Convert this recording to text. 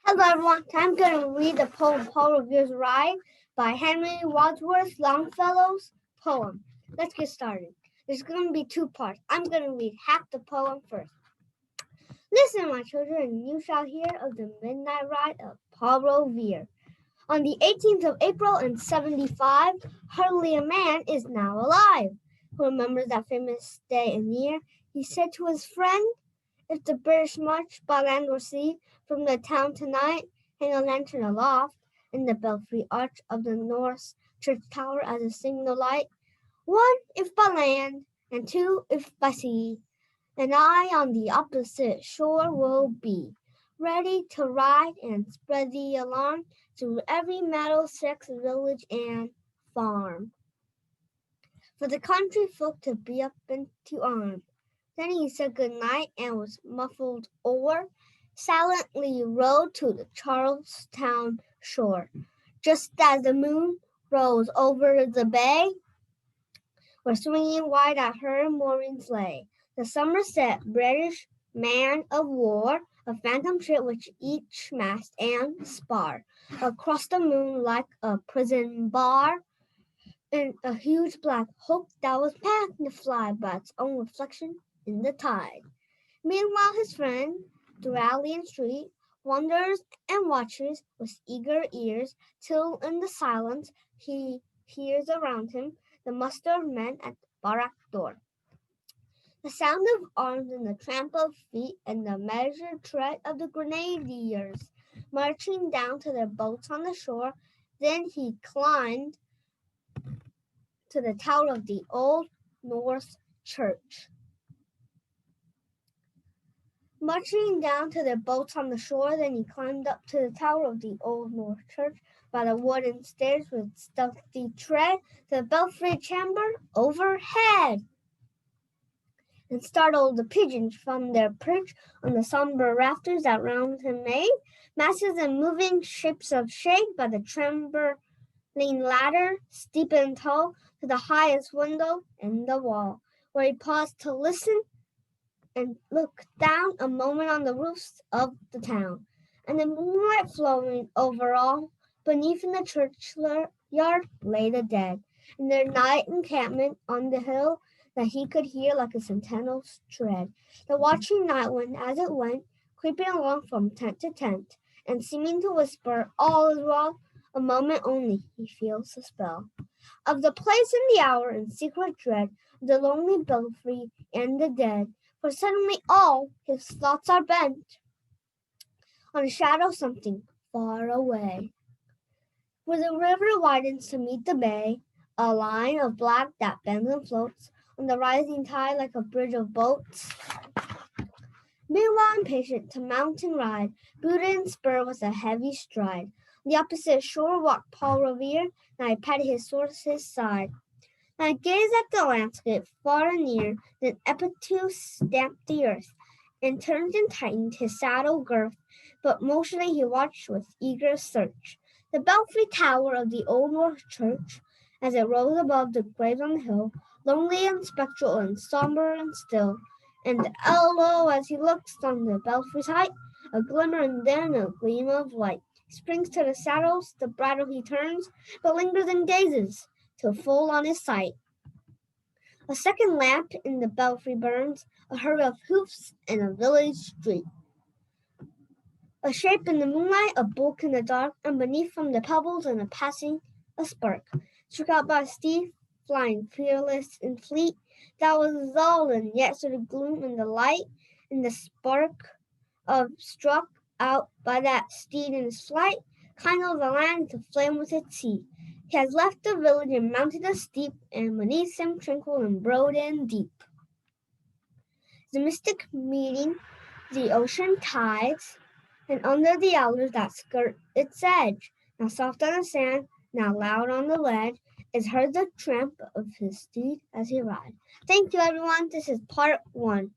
Hello everyone, I'm going to read the poem Paul Revere's Ride by Henry Wadsworth Longfellow's poem. Let's get started. There's going to be two parts. I'm going to read half the poem first. Listen, my children, and you shall hear of the midnight ride of Paul Revere. On the 18th of April in 75, hardly a man is now alive who remembers that famous day and year. He said to his friend, if the British march by land or sea from the town tonight, hang a lantern aloft in the belfry arch of the North Church Tower as a signal light. One, if by land, and two, if by sea, and I on the opposite shore will be, ready to ride and spread the alarm through every meadow, sex, village, and farm, for the country folk to be up and to arm. Then he said good night and with muffled oar silently rowed to the Charlestown shore. Just as the moon rose over the bay where swinging wide at her moorings lay, the Somerset British man of war, a phantom ship which each mast and spar across the moon like a prison bar, in a huge black hulk that was packed to fly by its own reflection in the tide. Meanwhile, his friend, through alley and street, wonders and watches with eager ears, till in the silence he hears around him the muster of men at the barrack door, the sound of arms and the tramp of feet and the measured tread of the grenadiers marching down to their boats on the shore. Then he climbed to the tower of the Old North Church. Marching down to their boats on the shore, then he climbed up to the tower of the Old North Church by the wooden stairs with stealthy tread to the belfry chamber overhead, and startled the pigeons from their perch on the sombre rafters that round him made masses and moving shapes of shade by the trembling ladder, steep and tall, to the highest window in the wall, where he paused to listen and look down a moment on the roofs of the town, and the moonlight flowing over all. Beneath in the churchyard lay the dead, in their night encampment on the hill that he could hear like a sentinel's tread. The watching night wind as it went, creeping along from tent to tent, and seeming to whisper, all is well. A moment only he feels the spell of the place and the hour in secret dread, the lonely belfry and the dead. For suddenly all his thoughts are bent on a shadow something far away, where the river widens to meet the bay, a line of black that bends and floats on the rising tide like a bridge of boats. Meanwhile, impatient to mount and ride, booted and spurred with a heavy stride, on the opposite shore walked Paul Revere, and I patted his horse's side. I gazed at the landscape far and near, then impetus stamped the earth, and turned and tightened his saddle girth, but motionally he watched with eager search the belfry tower of the Old North Church, as it rose above the graves on the hill, lonely and spectral and sombre and still, and lo, as he looks on the belfry's height, a glimmer and then a gleam of light. He springs to the saddles, the bridle he turns, but lingers and gazes till full on his sight a second lamp in the belfry burns, a hurry of hoofs in a village street. A shape in the moonlight, a bulk in the dark, and beneath from the pebbles and a passing a spark, struck out by a steed, flying fearless and fleet, that was dull and yet sort of gloom in the light, and the spark of struck out by that steed in his flight, kindled the land to flame with its heat. He has left the village and mounted a steep, and beneath him tranquil and broad and deep, the mystic meeting the ocean tides, and under the alders that skirt its edge, now soft on the sand, now loud on the ledge, is heard the tramp of his steed as he rides. Thank you, everyone. This is part 1.